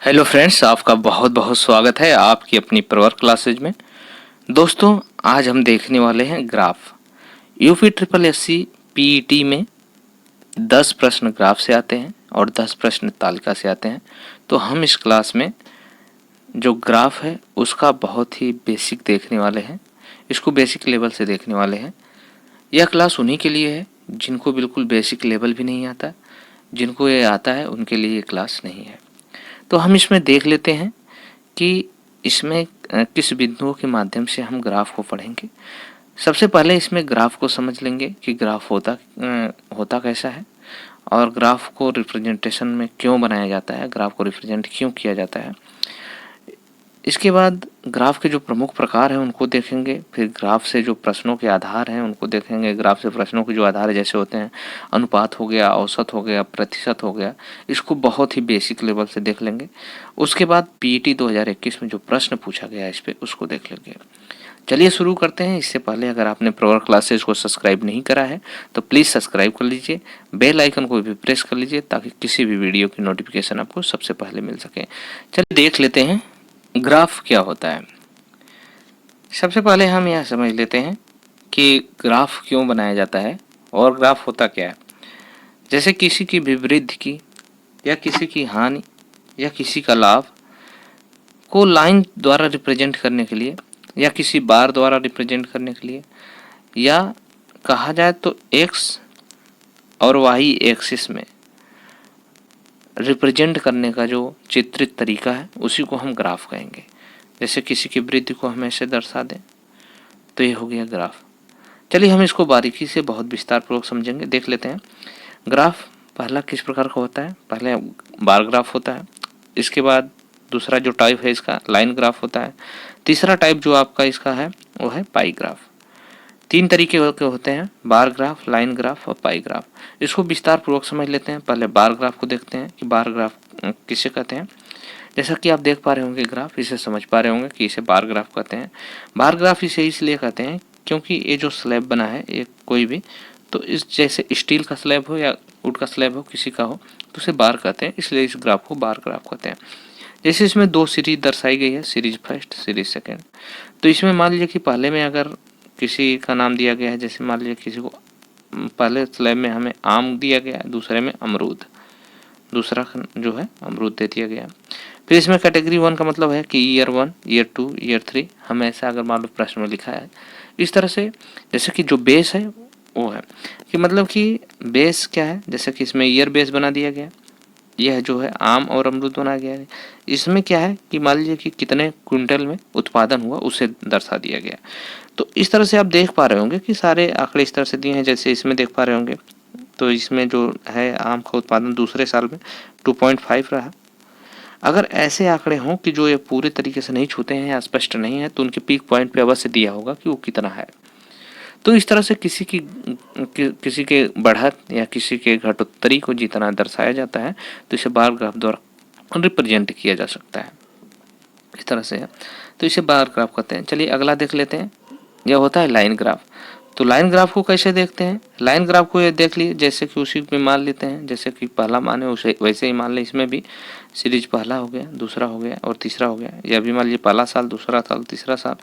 Hello friends, आपका बहुत बहुत स्वागत है आपकी अपनी प्रवर क्लासेज में। दोस्तों, आज हम देखने वाले हैं graph. UP triple SC PET में 10 प्रश्न ग्राफ से आते हैं और 10 प्रश्न तालिका से आते हैं। तो हम इस क्लास में जो ग्राफ है उसका बहुत ही बेसिक देखने वाले हैं, इसको बेसिक लेवल से देखने वाले हैं। यह क्लास उन्हीं के लिए है जिनको बिल्कुल बेसिक लेवल भी नहीं आता। जिनको ये आता है उनके लिए ये क्लास नहीं है। तो हम इसमें देख लेते हैं कि इसमें किस बिंदुओं के माध्यम से हम ग्राफ को पढ़ेंगे। सबसे पहले इसमें ग्राफ को समझ लेंगे कि ग्राफ होता कैसा है और ग्राफ को रिप्रेजेंटेशन में क्यों बनाया जाता है, ग्राफ को रिप्रेजेंट क्यों किया जाता है। इसके बाद ग्राफ के जो प्रमुख प्रकार हैं उनको देखेंगे। फिर ग्राफ से जो प्रश्नों के आधार हैं उनको देखेंगे। ग्राफ से प्रश्नों के जो आधार जैसे होते हैं अनुपात हो गया, औसत हो गया, प्रतिशत हो गया, इसको बहुत ही बेसिक लेवल से देख लेंगे। उसके बाद पीईटी 2021 में जो प्रश्न पूछा गया है इस पर उसको देख लेंगे। चलिए शुरू करते हैं। इससे पहले अगर आपने प्रवर क्लासेस को सब्सक्राइब नहीं करा है तो प्लीज़ सब्सक्राइब कर लीजिए, बेल आइकन को भी प्रेस कर लीजिए ताकि किसी भी वीडियो की नोटिफिकेशन आपको सबसे पहले मिल सके। चलिए देख लेते हैं ग्राफ क्या होता है। सबसे पहले हम यह समझ लेते हैं कि ग्राफ क्यों बनाया जाता है और ग्राफ होता क्या है। जैसे किसी की वृद्धि की या किसी की हानि या किसी का लाभ को लाइन द्वारा रिप्रेजेंट करने के लिए या किसी बार द्वारा रिप्रेजेंट करने के लिए, या कहा जाए तो एक्स और वाई एक्सिस में रिप्रेजेंट करने का जो चित्रित तरीका है उसी को हम ग्राफ कहेंगे। जैसे किसी की वृद्धि को हम ऐसे दर्शा दें तो ये हो गया ग्राफ। चलिए हम इसको बारीकी से बहुत विस्तार पूर्वक समझेंगे। देख लेते हैं ग्राफ पहला किस प्रकार का होता है। पहले बार ग्राफ होता है, इसके बाद दूसरा जो टाइप है इसका लाइन ग्राफ होता है, तीसरा टाइप जो आपका इसका है वो है पाई ग्राफ। 3 तरीके के होते हैं, बार ग्राफ, लाइन ग्राफ और पाई ग्राफ। इसको विस्तार पूर्वक समझ लेते हैं। पहले बार ग्राफ को देखते हैं कि बार ग्राफ किसे कहते हैं। जैसा कि आप देख पा रहे होंगे ग्राफ, इसे समझ पा रहे होंगे कि इसे बार ग्राफ कहते हैं। बार ग्राफ इसे इसलिए कहते हैं क्योंकि ये जो स्लैब बना है ये कोई भी, तो इस जैसे स्टील का स्लैब हो या वुड का स्लैब हो, किसी का हो, तो उसे बार कहते हैं, इसलिए इस ग्राफ को बार ग्राफ कहते हैं। जैसे इसमें 2 सीरीज दर्शाई गई है, सीरीज फर्स्ट, सीरीज सेकेंड। तो इसमें मान लीजिए कि पहले में अगर किसी का नाम दिया गया है, जैसे मान लीजिए किसी को पहले स्लैब में हमें आम दिया गया है, दूसरे में अमरूद, दूसरा जो है अमरूद दे दिया गया। फिर इसमें कैटेगरी 1 का मतलब है कि ईयर 1, ईयर 2, ईयर 3, हमें ऐसा अगर मान लो प्रश्न में लिखा है इस तरह से। जैसे कि जो बेस है वो है कि मतलब कि बेस क्या है, जैसे कि इसमें ईयर बेस बना दिया गया, यह जो है आम और अमरूद बनाया गया है। इसमें क्या है कि मान लीजिए कि कितने क्विंटल में उत्पादन हुआ उसे दर्शा दिया गया। तो इस तरह से आप देख पा रहे होंगे कि सारे आंकड़े इस तरह से दिए हैं। जैसे इसमें देख पा रहे होंगे तो इसमें जो है आम का उत्पादन दूसरे साल में 2.5 रहा। अगर ऐसे आंकड़े हों कि जो ये पूरे तरीके से नहीं छूते हैं या स्पष्ट नहीं है तो उनके पीक पॉइंट पे अवश्य दिया होगा कि वो कितना है। तो इस तरह से किसी के बढ़त या किसी के घटोत्तरी को जितना दर्शाया जाता है तो इसे बार ग्राफ द्वारा रिप्रेजेंट किया जा सकता है। इस तरह से है, तो इसे बार ग्राफ कहते हैं। चलिए अगला देख लेते हैं, यह होता है लाइन ग्राफ। तो लाइन ग्राफ को कैसे देखते हैं। लाइन ग्राफ को ये देख लिए जैसे कि उसी में मान लेते हैं, जैसे कि पहला मान है उसे वैसे ही मान लें। इसमें भी सीरीज पहला हो गया, दूसरा हो गया और तीसरा हो गया, या भी मान लीजिए पहला साल, दूसरा साल, तीसरा साल,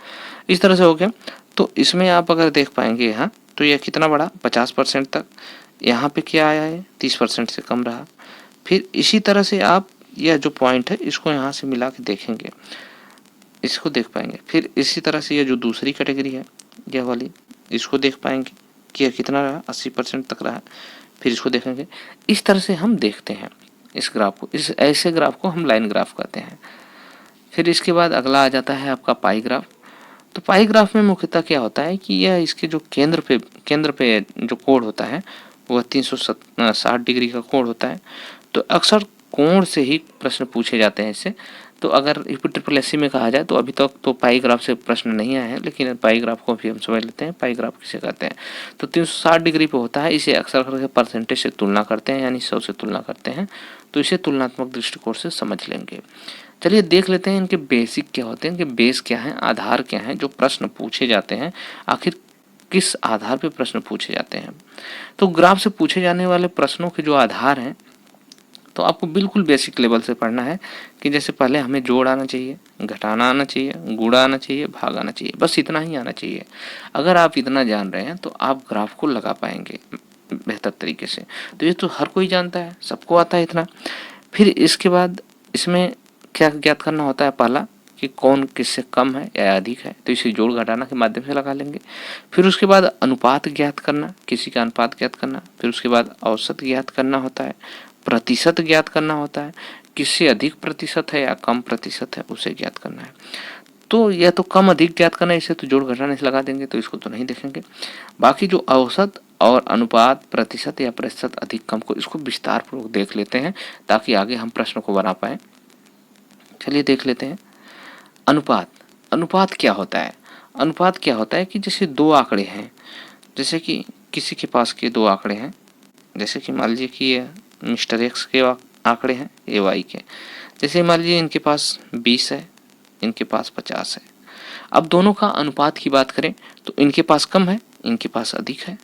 इस तरह से हो गया। तो इसमें आप अगर देख पाएंगे यहाँ तो यह कितना बढ़ा 50% तक, यहाँ पे क्या आया है 30% से कम रहा। फिर इसी तरह से आप यह जो पॉइंट है इसको यहाँ से मिला के देखेंगे, इसको देख पाएंगे। फिर इसी तरह से ये जो दूसरी कैटेगरी है यह वाली, इसको देख पाएंगे कि यह कितना रहा 80% तक रहा। फिर इसको देखेंगे। इस तरह से हम देखते हैं इस ग्राफ को। इस ऐसे ग्राफ को हम लाइन ग्राफ कहते हैं। फिर इसके बाद अगला आ जाता है आपका पाई ग्राफ। तो पाई ग्राफ में मुख्यतः क्या होता है कि यह इसके जो केंद्र पे जो कोण होता है वह 360 डिग्री का कोण होता है। तो अक्सर कोण से ही प्रश्न पूछे जाते हैं इससे। तो अगर यूपी ट्रिपल एससी में कहा जाए तो अभी तक तो पाई ग्राफ से प्रश्न नहीं आए हैं, लेकिन पाई ग्राफ को भी हम समझ लेते हैं। पाई ग्राफ किसे कहते हैं। तो 360 डिग्री पे होता है। इसे अक्सर करके परसेंटेज से तुलना करते हैं, यानी 100 से तुलना करते हैं। तो इसे तुलनात्मक दृष्टिकोण से समझ लेंगे। चलिए देख लेते हैं इनके बेसिक क्या होते हैं, इनके बेस क्या हैं, आधार क्या हैं, जो प्रश्न पूछे जाते हैं आखिर किस आधार पे प्रश्न पूछे जाते हैं। तो ग्राफ से पूछे जाने वाले प्रश्नों के जो आधार हैं तो आपको बिल्कुल बेसिक लेवल से पढ़ना है कि जैसे पहले हमें जोड़ आना चाहिए, घटाना आना चाहिए, गुणा आना चाहिए, भाग आना चाहिए, बस इतना ही आना चाहिए। अगर आप इतना जान रहे हैं तो आप ग्राफ को लगा पाएंगे बेहतर तरीके से। तो ये तो हर कोई जानता है, सबको आता है इतना। फिर इसके बाद इसमें क्या ज्ञात करना होता है, पहला कि कौन किससे कम है या अधिक है, तो इसे जोड़ घटाना के माध्यम से लगा लेंगे। फिर उसके बाद अनुपात ज्ञात करना, किसी का अनुपात ज्ञात करना। फिर उसके बाद औसत ज्ञात करना होता है, प्रतिशत ज्ञात करना होता है, किससे अधिक प्रतिशत है या कम प्रतिशत है उसे ज्ञात करना है। तो यह तो कम अधिक ज्ञात करना है, इसे तो जोड़ घटाने से लगा देंगे, तो इसको तो नहीं देखेंगे। बाकी जो औसत और अनुपात, प्रतिशत या प्रतिशत अधिक कम को, इसको विस्तार पूर्वक देख लेते हैं ताकि आगे हम प्रश्न को बना पाए। चलिए देख लेते हैं। अनुपात, अनुपात क्या होता है? अनुपात क्या होता है कि जैसे दो आंकड़े हैं, जैसे कि किसी के पास के दो आंकड़े हैं, जैसे कि मान लीजिए कि ये मिस्टर एक्स के आंकड़े हैं, ये वाई के। जैसे मान लीजिए इनके पास 20 है, इनके पास 50 है। अब दोनों का अनुपात की बात करें तो इनके पास कम है, इनके पास अधिक है।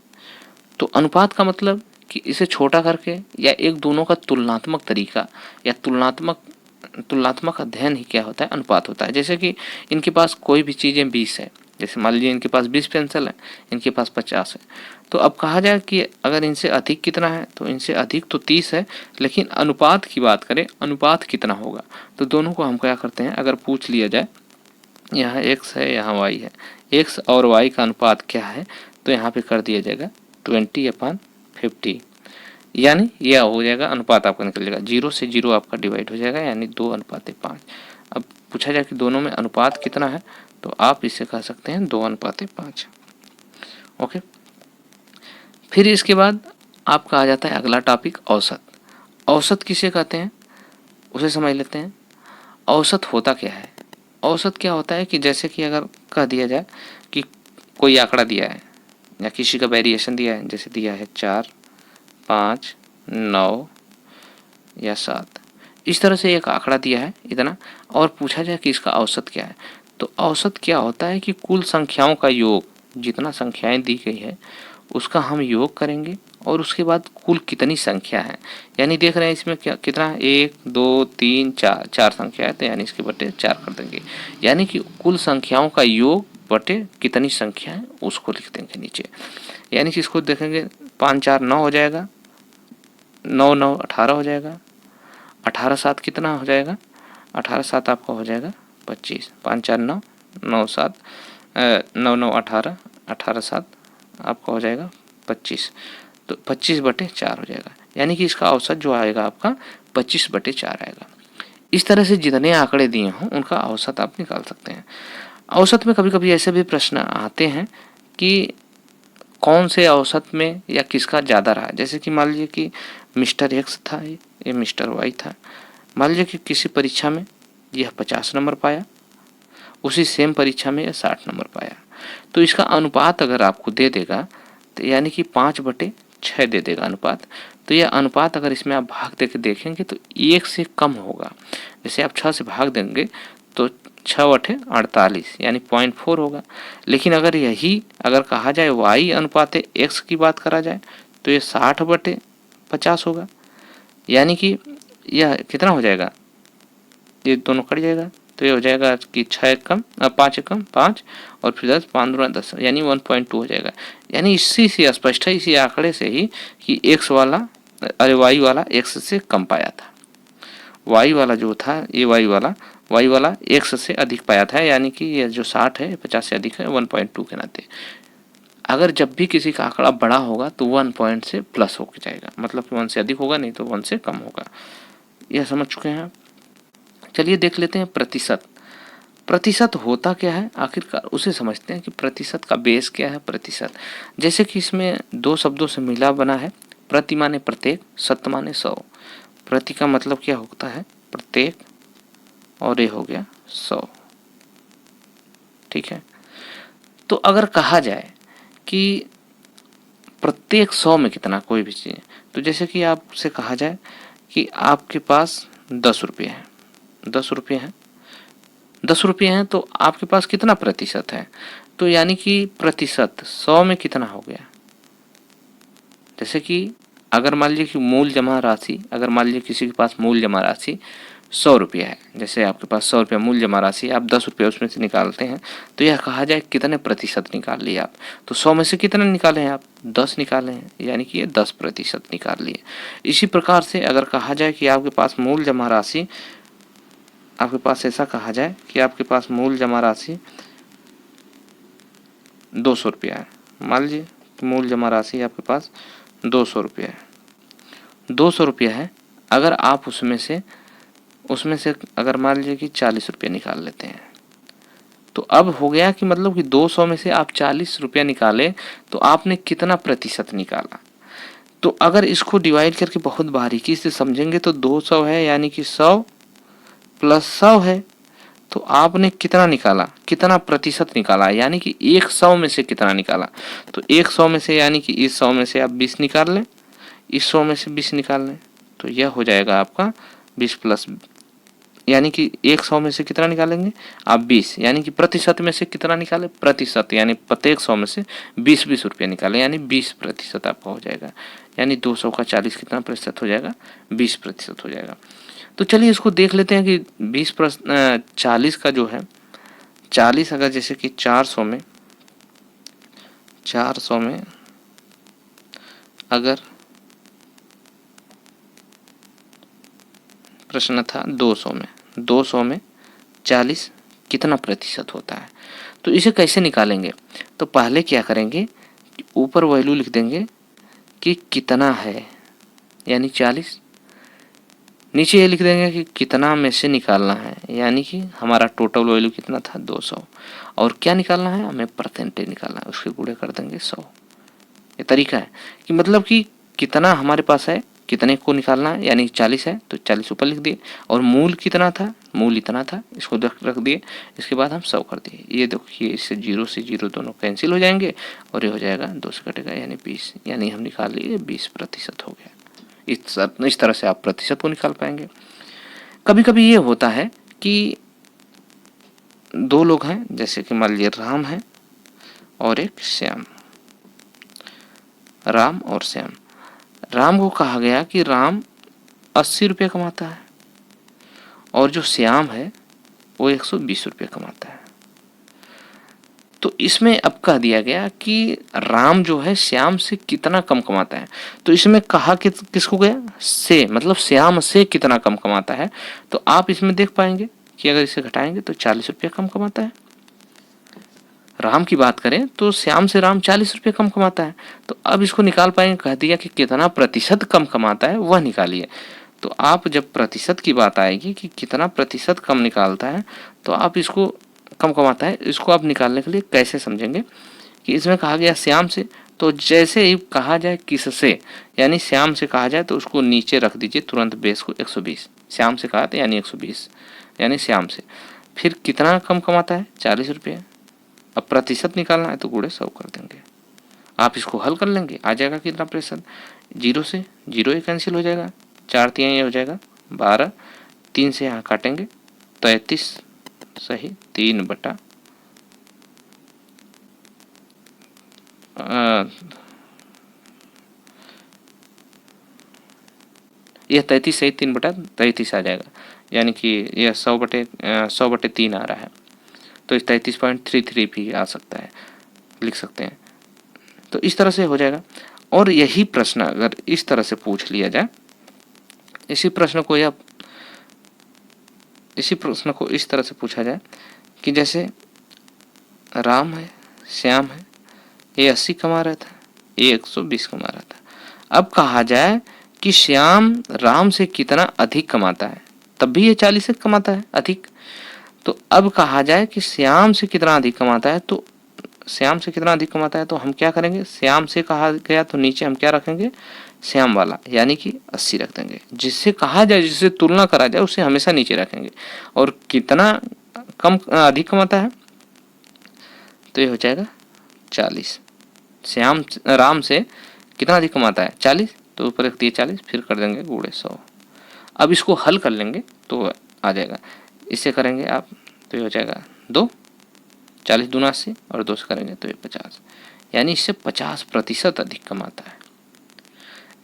तो अनुपात का मतलब कि इसे छोटा करके या एक दोनों का तुलनात्मक तरीका या तुलनात्मक अध्ययन ही क्या होता है, अनुपात होता है। जैसे कि इनके पास कोई भी चीज़ें 20 है, जैसे मान लीजिए इनके पास 20 पेंसिल है, इनके पास 50 है। तो अब कहा जाए कि अगर इनसे अधिक कितना है, तो इनसे अधिक तो 30 है, लेकिन अनुपात की बात करें, अनुपात कितना होगा, तो दोनों को हम क्या करते हैं, अगर पूछ लिया जाए यहाँ x है, यहाँ y है, x और y का अनुपात क्या है, तो यहाँ पे कर दिया जाएगा 20/50, यानी यह हो जाएगा अनुपात आपका निकल जाएगा, 0 से 0 आपका डिवाइड हो जाएगा, यानी 2:5। अब पूछा जाए कि दोनों में अनुपात कितना है, तो आप इसे कह सकते हैं 2:5। ओके। फिर इसके बाद आपका आ जाता है अगला टॉपिक, औसत। औसत किसे कहते हैं उसे समझ लेते हैं। औसत होता क्या है? औसत क्या होता है कि जैसे कि अगर कह दिया जाए कि कोई आंकड़ा दिया है या किसी का वेरिएशन दिया है, जैसे दिया है 4, 5, 9 या 7, इस तरह से एक आंकड़ा दिया है इतना, और पूछा जाए कि इसका औसत क्या है, तो औसत क्या होता है कि कुल संख्याओं का योग, जितना संख्याएं दी गई है उसका हम योग करेंगे और उसके बाद कुल कितनी संख्या है, यानी देख रहे हैं इसमें क्या कितना है, 1, 2, 3, 4, 4 संख्या है, तो यानी इसके बटे 4 कर देंगे, यानी कि कुल संख्याओं का योग बटे कितनी संख्या है उसको लिख देंगे नीचे। यानी कि इसको देखेंगे 5, 4, 9 हो जाएगा, 9, 9, 18 हो जाएगा, 18, 7 कितना हो जाएगा, 18, 7 आपका हो जाएगा 25, 5, 4, 9, 9, 7, 9, 9, 18, 18, 7 आपका हो जाएगा 25, तो 25/4 हो जाएगा, यानी कि इसका औसत जो आएगा आपका 25/4 आएगा। इस तरह से जितने आंकड़े दिए हों उनका औसत आप निकाल सकते हैं। औसत में कभी कभी ऐसे भी प्रश्न आते हैं कि कौन से औसत में या किसका ज़्यादा रहा, जैसे कि मान लीजिए कि मिस्टर एक्स था, ये मिस्टर वाई था। मान लीजिए कि किसी परीक्षा में यह 50 नंबर पाया, उसी सेम परीक्षा में यह 60 नंबर पाया, तो इसका अनुपात अगर आपको दे देगा तो यानी कि 5/6 दे देगा अनुपात। तो यह अनुपात अगर इसमें आप भाग दे के देखेंगे तो 1 से कम होगा। जैसे आप 6 से भाग देंगे तो 6/48 यानी 0.4 होगा। लेकिन अगर यही अगर कहा जाए y अनुपात x की बात करा जाए तो ये 60/50 होगा, यानी कि यह कितना हो जाएगा, ये दोनों कट जाएगा, तो ये हो जाएगा कि 6 कम 5 कम 5 और फिर 10, 5 दूना 10, यानी 1.2 हो जाएगा। यानी इसी से स्पष्ट है, इसी आंकड़े से ही कि x वाला y वाला x से कम पाया था, y वाला जो था ये y वाला x से अधिक पाया था, यानी कि ये जो 60 है 50 से अधिक है 1.2 के नाते। अगर जब भी किसी का आंकड़ा बड़ा होगा तो 1 पॉइंट से प्लस होकर जाएगा, मतलब कि 1 से अधिक होगा, नहीं तो 1 से कम होगा। यह समझ चुके हैं आप। चलिए देख लेते हैं प्रतिशत। प्रतिशत होता क्या है आखिरकार उसे समझते हैं कि प्रतिशत का बेस क्या है। प्रतिशत जैसे कि इसमें दो शब्दों से मिला बना है, प्रति माने प्रत्येक, शत माने 100। प्रति का मतलब क्या होता है, प्रत्येक, और ये हो गया 100, ठीक है। तो अगर कहा जाए कि प्रत्येक 100 में कितना कोई भी चीज़, तो जैसे कि आपसे कहा जाए कि आपके पास 10 रुपये हैं, 10 रुपये हैं, 10 रुपये हैं, तो आपके पास कितना प्रतिशत है, तो यानी कि प्रतिशत 100 में कितना हो गया। जैसे कि अगर मान लीजिए कि मूल जमा राशि, अगर मान लीजिए किसी के पास मूल जमा राशि 100 रुपया है, जैसे आपके पास 100 रुपया मूल जमा राशि, आप 10 रुपया उसमें से निकालते हैं, तो यह कहा जाए कितने प्रतिशत निकाल लिए आप। तो 100 में से कितने निकाले हैं आप, 10 निकाले हैं, यानी कि ये 10% निकाल लिए। इसी प्रकार से अगर कहा जाए कि आपके पास मूल जमा राशि, आपके पास ऐसा कहा जाए कि आपके पास मूल जमा राशि 200 रुपया है, मान लीजिए मूल जमा राशि आपके पास 200 रुपया है, 200 रुपया है। अगर आप उसमें से अगर मान लीजिए कि 40 रुपया निकाल लेते हैं, तो अब हो गया कि मतलब कि 200 में से आप 40 रुपया निकाले, तो आपने कितना प्रतिशत निकाला। तो अगर इसको डिवाइड करके बहुत बारीकी से समझेंगे तो 200 है, यानी कि 100 प्लस 100 है, तो आपने कितना निकाला, कितना प्रतिशत निकाला, यानी कि 100 में से कितना निकाला। तो 100 में से, यानी कि इस 100 में से आप 20 निकाल लें, इस 100 में से 20 निकाल लें, तो यह हो जाएगा आपका 20 प्लस, यानी कि 100 में से कितना निकालेंगे आप 20, यानी कि प्रतिशत में से कितना निकाले, प्रतिशत, यानी प्रत्येक 100 में से 20-20 रुपया निकाले, यानी 20% आपका हो जाएगा। यानी 200 का 40 कितना प्रतिशत हो जाएगा, 20% हो जाएगा। तो चलिए इसको देख लेते हैं कि 40 का जो है, 40 अगर जैसे कि 400 में अगर प्रश्न था 200 में 40 कितना प्रतिशत होता है, तो इसे कैसे निकालेंगे। तो पहले क्या करेंगे, ऊपर वैल्यू लिख देंगे कि कितना है, यानी 40, नीचे ये लिख देंगे कि कितना में से निकालना है, यानी कि हमारा टोटल वैल्यू कितना था 200, और क्या निकालना है, हमें परसेंटेज निकालना है, उसके गुणे कर देंगे 100। ये तरीका है कि मतलब कि कितना हमारे पास है, कितने को निकालना है, यानी 40 है तो 40 ऊपर लिख दिए, और मूल कितना था, मूल इतना था, इसको रख दिए, इसके बाद हम 100 कर दिए। ये देखिए इससे 0 से 0 दोनों कैंसिल हो जाएंगे, और ये हो जाएगा 2 से कटेगा, यानी 20, यानी हम निकाल लिए 20% हो गया। इस तरह से आप प्रतिशत को निकाल पाएंगे। कभी कभी ये होता है कि 2 लोग हैं, जैसे कि मान लीजिए राम है और एक श्याम, राम और श्याम। राम को कहा गया कि राम 80 रुपये कमाता है, और जो श्याम है वो 120 रुपये कमाता है। तो इसमें अब कह दिया गया कि राम जो है श्याम से कितना कम कमाता है। तो इसमें कहा कि किसको गया, से, मतलब श्याम से कितना कम कमाता है। तो आप इसमें देख पाएंगे कि अगर इसे घटाएंगे तो 40 रुपये कम कमाता है। राम की बात करें तो श्याम से राम 40 रुपये कम कमाता है। तो अब इसको निकाल पाएंगे, कह दिया कि कितना प्रतिशत कम कमाता है वह निकालिए। तो आप जब प्रतिशत की बात आएगी कि कितना प्रतिशत कम निकालता है, तो आप इसको कम कमाता है, इसको आप निकालने के लिए कैसे समझेंगे कि इसमें कहा गया श्याम से, तो जैसे ही कहा जाए किससे, यानी श्याम से कहा जाए तो उसको नीचे रख दीजिए तुरंत बेस को 120, श्याम से कहा था यानी 120, यानी श्याम से। फिर कितना कम कमाता है, 40 रुपये। अब प्रतिशत निकालना है तो गुणे 100 कर देंगे। आप इसको हल कर लेंगे, आ जाएगा कितना प्रतिशत, 0 से 0 ही कैंसिल हो जाएगा, 4 तिहाई ये हो जाएगा 12, 3 से यहाँ काटेंगे 33 सही 3/, यह 33 सही 3/33 आ जाएगा, यानी कि यह 100/3 आ रहा है। तो इस 33.33 भी आ सकता है, लिख सकते हैं। तो इस तरह से हो जाएगा। और यही प्रश्न अगर इस तरह से पूछ लिया जाए, इसी प्रश्न को इस तरह से पूछा जाए कि जैसे राम है, श्याम है, ये 80 कमा रहा था, ये 120 कमा रहा था। अब कहा जाए कि श्याम राम से कितना अधिक कमाता है, तब भी ये 40 से कमाता है अधिक। तो अब कहा जाए कि श्याम से कितना अधिक कमाता है, तो श्याम से कितना अधिक कमाता है, तो हम क्या करेंगे, श्याम से कहा गया तो नीचे हम क्या रखेंगे, श्याम वाला, यानी कि 80 रख देंगे। जिससे कहा जाए, जिससे तुलना करा जाए, उसे हमेशा नीचे रखेंगे। और कितना कम अधिक कमाता है, तो ये हो जाएगा 40। राम से कितना अधिक कमाता है, 40, तो ऊपर रख दिए 40, फिर कर देंगे गुणे 100। अब इसको हल कर लेंगे तो आ जाएगा, इससे करेंगे आप तो ये हो जाएगा 2, 40 दूना 80 और 2 से करेंगे तो ये 50, यानी इससे 50% अधिक कमाता है।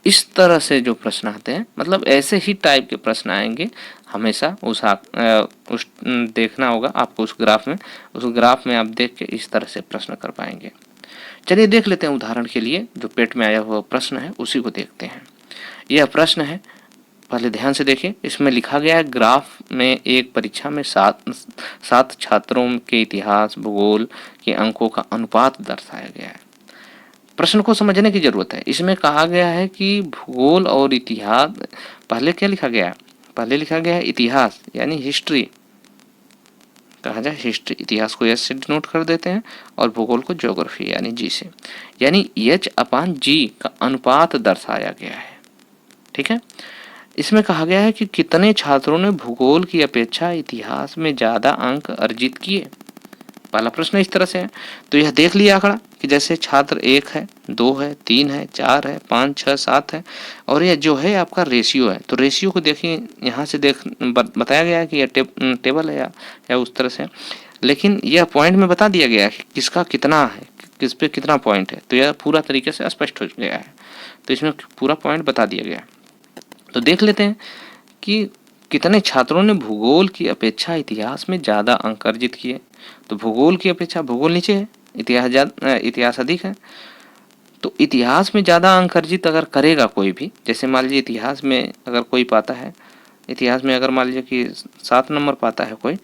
इस तरह से जो प्रश्न आते हैं, मतलब ऐसे ही टाइप के प्रश्न आएंगे हमेशा। उस देखना होगा आपको उस ग्राफ में आप देख के इस तरह से प्रश्न कर पाएंगे। चलिए देख लेते हैं उदाहरण के लिए जो पेट में आया हुआ प्रश्न है उसी को देखते हैं। यह प्रश्न है, पहले ध्यान से देखिए। इसमें लिखा गया है ग्राफ में एक परीक्षा में सात छात्रों के इतिहास भूगोल के अंकों का अनुपात दर्शाया गया है। प्रश्न को समझने की जरूरत है। इसमें कहा गया है कि भूगोल और इतिहास, पहले क्या लिखा गया है, पहले लिखा गया है इतिहास यानी हिस्ट्री, कहा जाए हिस्ट्री, इतिहास को एस से डिनोट कर देते हैं और भूगोल को ज्योग्राफी यानी जी से, यानी H/G का अनुपात दर्शाया गया है। ठीक है। इसमें कहा गया है कि कितने छात्रों ने भूगोल की अपेक्षा इतिहास में ज्यादा अंक अर्जित किए। पहला प्रश्न इस तरह से है। तो यह देख लिया आंकड़ा कि जैसे छात्र 1 है, 2 है, 3 है, 4 है, 5, 6, 7 है, और यह जो है आपका रेशियो है। तो रेशियो को देखिए, यहाँ से बताया गया है कि यह टेबल है या उस तरह से, लेकिन यह पॉइंट में बता दिया गया है कि किसका कितना है, किस पे कितना पॉइंट है। तो यह पूरा तरीके से स्पष्ट हो गया है। तो इसमें पूरा पॉइंट बता दिया गया है। तो देख लेते हैं कि कितने छात्रों ने भूगोल की अपेक्षा इतिहास में ज़्यादा अंक अर्जित किए। तो भूगोल की अपेक्षा भूगोल नीचे है, इतिहास अधिक है। तो इतिहास में ज़्यादा अंक अर्जित अगर करेगा कोई भी, जैसे मान लीजिए इतिहास में अगर कोई पाता है, इतिहास में अगर मान लीजिए कि 7 नंबर पाता है कोई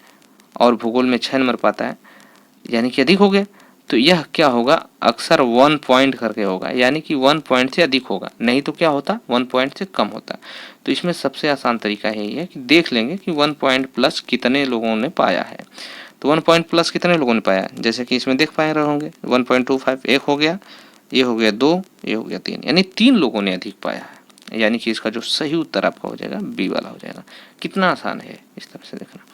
और भूगोल में 6 नंबर पाता है, यानी कि अधिक हो गया। तो यह क्या होगा, अक्सर 1 पॉइंट करके होगा, यानी कि 1 पॉइंट से अधिक होगा, नहीं तो क्या होता 1 पॉइंट से कम होता। तो इसमें सबसे आसान तरीका यही है कि देख लेंगे कि 1 पॉइंट प्लस कितने लोगों ने पाया है। तो 1 पॉइंट प्लस कितने लोगों ने पाया, जैसे कि इसमें देख पाए रहे होंगे 1.25 एक हो गया, ये हो गया 2, ये हो गया 3, यानी 3 लोगों ने अधिक पाया है। यानी कि इसका जो सही उत्तर आपका हो जाएगा बी वाला हो जाएगा। कितना आसान है इस तरह से देखना।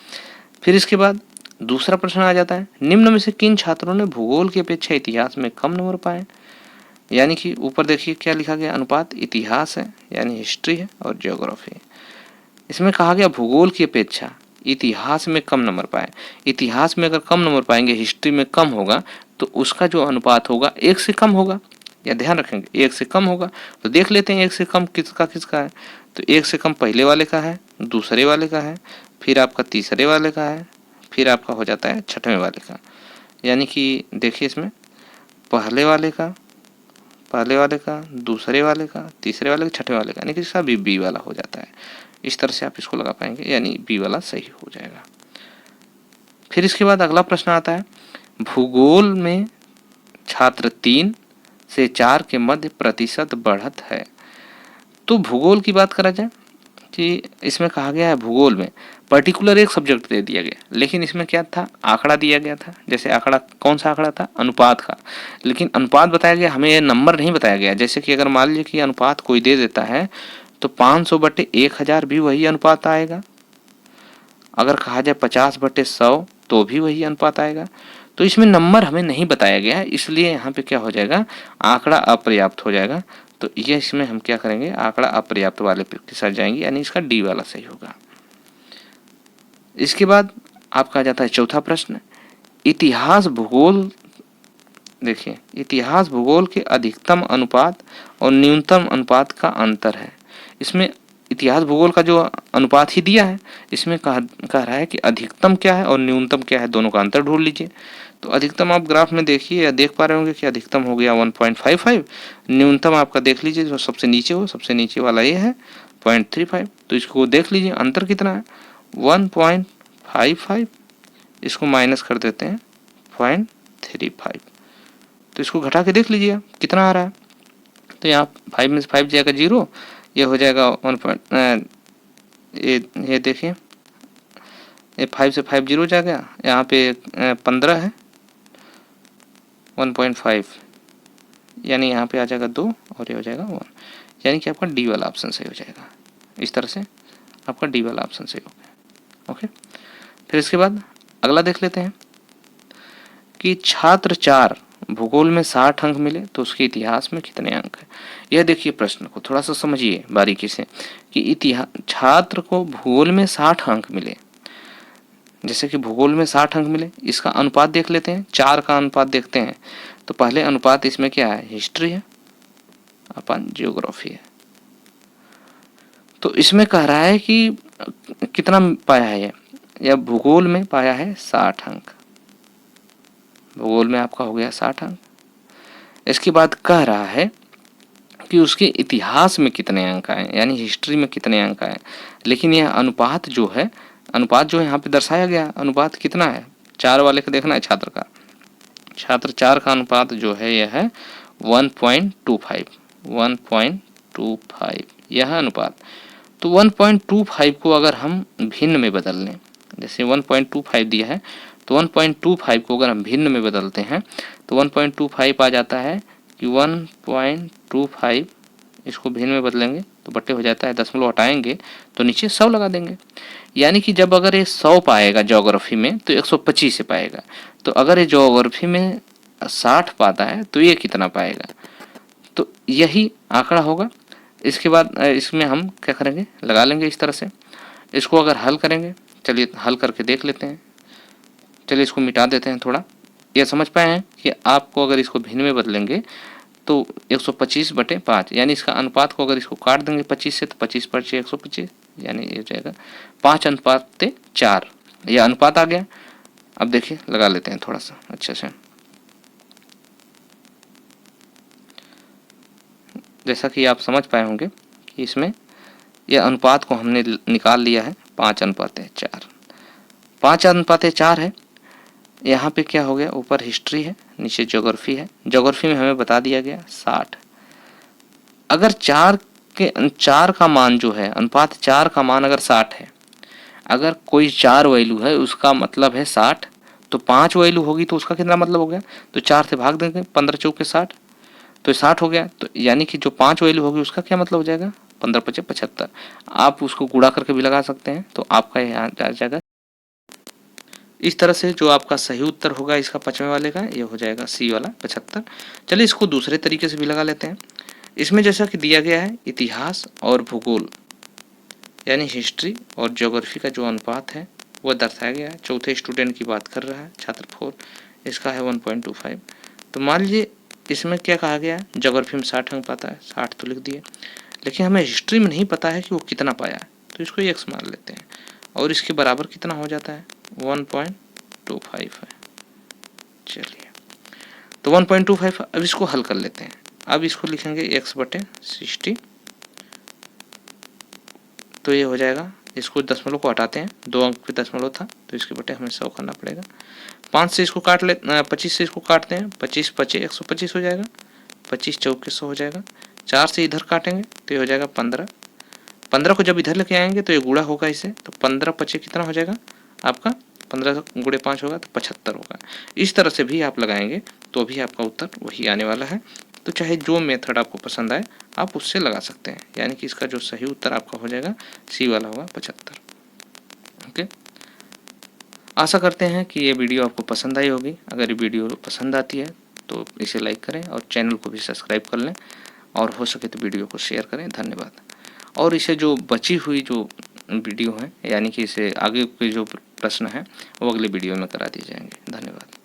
फिर इसके बाद दूसरा प्रश्न आ जाता है, निम्न में से किन छात्रों ने भूगोल की अपेक्षा इतिहास में कम नंबर पाए। यानी कि ऊपर देखिए क्या लिखा गया, अनुपात इतिहास है यानी हिस्ट्री है और ज्योग्राफी। इसमें कहा गया भूगोल की अपेक्षा इतिहास में कम नंबर पाए। इतिहास में अगर कम नंबर पाएंगे, हिस्ट्री में कम होगा, तो उसका जो अनुपात होगा 1 से कम होगा, या ध्यान रखेंगे 1 से कम होगा। तो देख लेते हैं 1 से कम किसका किसका है। तो 1 से कम पहले वाले का है, दूसरे वाले का है, फिर आपका तीसरे वाले का है, फिर आपका हो जाता है छठवें वाले का। यानी कि देखिए इसमें पहले वाले का, दूसरे वाले का, तीसरे वाले का, छठवें वाले का, यानी कि इसका बी वाला हो जाता है। इस तरह से आप इसको लगा पाएंगे, यानी बी वाला सही हो जाएगा। फिर इसके बाद अगला प्रश्न आता है, भूगोल में छात्र 3 से 4 के मध्य प्रतिशत बढ़त है। तो भूगोल की बात करा जाए कि इसमें कहा गया है भूगोल में पर्टिकुलर एक सब्जेक्ट दे दिया गया, लेकिन इसमें क्या था, आंकड़ा दिया गया था। जैसे आंकड़ा कौन सा आंकड़ा था, अनुपात का, लेकिन अनुपात बताया गया, हमें ये नंबर नहीं बताया गया। जैसे कि अगर मान लीजिए कि अनुपात कोई दे देता है तो 500/1000 भी वही अनुपात आएगा। अगर कहा जाए 50/100 तो भी वही अनुपात आएगा। तो इसमें नंबर हमें नहीं बताया गया है, इसलिए यहाँ पे क्या हो जाएगा, आंकड़ा अपर्याप्त हो जाएगा। तो ये इसमें हम क्या करेंगे, आंकड़ा अपर्याप्त वाले के साथ जाएंगे, यानी इसका डी वाला सही होगा। इसके बाद आपका आ जाता है चौथा प्रश्न, इतिहास भूगोल। देखिए इतिहास भूगोल के अधिकतम अनुपात और न्यूनतम अनुपात का अंतर है। इसमें इतिहास भूगोल का जो अनुपात ही दिया है, इसमें कह रहा है कि अधिकतम क्या है और न्यूनतम क्या है, दोनों का अंतर ढूंढ लीजिए। तो अधिकतम आप ग्राफ में देखिए या देख पा रहे होंगे कि अधिकतम हो गया 1.55, न्यूनतम आपका देख लीजिए जो सबसे नीचे हो, सबसे नीचे वाला ये है 0.35। तो इसको देख लीजिए अंतर कितना है, 1.55, इसको माइनस कर देते हैं 0.35। तो इसको घटा के देख लीजिए कितना आ रहा है। तो यहाँ 5 में से 5 जाएगा 0, ये हो जाएगा 1. ये देखिए ये 5 से 5 0 जाएगा, यहाँ पे 15 है 1.5, यानी यहाँ पे आ जाएगा 2 और ये हो जाएगा 1, यानी कि आपका डी वाला ऑप्शन सही हो जाएगा। इस तरह से आपका डी वाला ऑप्शन सही हो गया। ओके, फिर इसके बाद अगला देख लेते हैं कि छात्र 4 भूगोल में 60 अंक मिले तो उसके इतिहास में कितने अंक है। यह देखिए प्रश्न को थोड़ा सा समझिए बारीकी से कि इतिहास छात्र को भूगोल में 60 अंक मिले, जैसे कि भूगोल में 60 अंक मिले, इसका अनुपात देख लेते हैं, 4 का अनुपात देखते हैं। तो पहले अनुपात इसमें क्या है, हिस्ट्री है अपन ज्योग्राफी है। तो इसमें कह रहा है कि कितना पाया है ये, या भूगोल में पाया है 60 अंक, भूगोल में आपका हो गया 60 अंक। इसके बाद कह रहा है कि उसके इतिहास में कितने अंक आए, यानी हिस्ट्री में कितने अंक आए। लेकिन यह अनुपात जो है यहाँ पे दर्शाया गया, अनुपात कितना है, 4 वाले का देखना है छात्र का, छात्र 4 का अनुपात जो है यह है 1.25 यह अनुपात। तो 1.25 को अगर हम भिन्न में बदल लें, जैसे 1.25 दिया है तो 1.25 को अगर हम भिन्न में बदलते हैं तो 1.25 आ जाता है कि 1.25 इसको भिन्न में बदलेंगे तो बट्टे हो जाता है, दशमलव हटाएंगे तो नीचे 100 लगा देंगे। यानी कि जब अगर ये 100 पाएगा ज्योग्राफी में तो 125 से पाएगा, तो अगर ये ज्योग्राफी में 60 पाता है तो ये कितना पाएगा, तो यही आंकड़ा होगा। इसके बाद इसमें हम क्या करेंगे, लगा लेंगे इस तरह से। इसको अगर हल करेंगे, चलिए हल करके देख लेते हैं। चलिए इसको मिटा देते हैं थोड़ा। ये समझ पाए हैं कि आपको अगर इसको भिन्न में बदलेंगे तो 125/5, यानी इसका अनुपात को अगर इसको काट देंगे 25 से तो 25/125, यानी ये हो जाएगा 5:4, यह अनुपात आ गया। अब देखिए लगा लेते हैं थोड़ा सा अच्छे से। जैसा कि आप समझ पाए होंगे कि इसमें यह अनुपात को हमने निकाल लिया है 5:4, 5:4 है। यहाँ पे क्या हो गया, ऊपर हिस्ट्री है, नीचे ज्योग्राफी है। ज्योग्राफी में हमें बता दिया गया 60। अगर 4 का मान जो है, अनुपात 4 का मान अगर 60 है, अगर कोई 4 वैल्यू है उसका मतलब है 60, तो 5 वैल्यू होगी तो उसका कितना मतलब हो गया, तो 4 से भाग देंगे, 15 चौके 60, तो 60 हो गया। तो यानी कि जो 5 वैल्यू होगी उसका क्या मतलब हो जाएगा, 15×5 = 75। आप उसको गुणा करके भी लगा सकते हैं, तो आपका यहाँ आ जाएगा। इस तरह से जो आपका सही उत्तर होगा इसका 5वें वाले का, ये हो जाएगा सी वाला 75। चलिए इसको दूसरे तरीके से भी लगा लेते हैं। इसमें जैसा कि दिया गया है इतिहास और भूगोल यानी हिस्ट्री और ज्योग्राफी का जो अनुपात है वह दर्शाया गया है। चौथे स्टूडेंट की बात कर रहा है, छात्र 4, इसका है 1.25। तो मान लीजिए इसमें क्या कहा गया है, ज्योग्राफी में 60 अंक पाता है, 60 तो लिख दिए, लेकिन हमें हिस्ट्री में नहीं पता है कि वो कितना पाया है, तो इसको x मान लेते हैं और इसके बराबर कितना हो जाता है, 1.25 है। चलिए तो 1.25, अब इसको हल कर लेते हैं। अब इसको लिखेंगे x/60, तो ये हो जाएगा, इसको दशमलव को हटाते हैं, 2 अंक पे दशमलव था तो इसके बटे हमें 100 करना पड़ेगा। 5 से इसको काट ले, 25 से इसको काटते हैं, 25×5 = 125 हो जाएगा, 25 चौके 100 हो जाएगा। 4 से इधर काटेंगे तो ये हो जाएगा 15, 15 को जब इधर लेके आएंगे तो ये गुणा होगा इसे, तो 15×5 कितना हो जाएगा आपका, 15 × 5 होगा तो 75 होगा। इस तरह से भी आप लगाएंगे तो भी आपका उत्तर वही आने वाला है। तो चाहे जो मेथड आपको पसंद आए आप उससे लगा सकते हैं, यानी कि इसका जो सही उत्तर आपका हो जाएगा सी वाला होगा 75। ओके, आशा करते हैं कि ये वीडियो आपको पसंद आई होगी। अगर ये वीडियो पसंद आती है तो इसे लाइक करें और चैनल को भी सब्सक्राइब कर लें, और हो सके तो वीडियो को शेयर करें। धन्यवाद। और इसे जो बची हुई जो वीडियो है, यानी कि इसे आगे के जो प्रश्न है वो अगले वीडियो में करा दिए जाएंगे। धन्यवाद।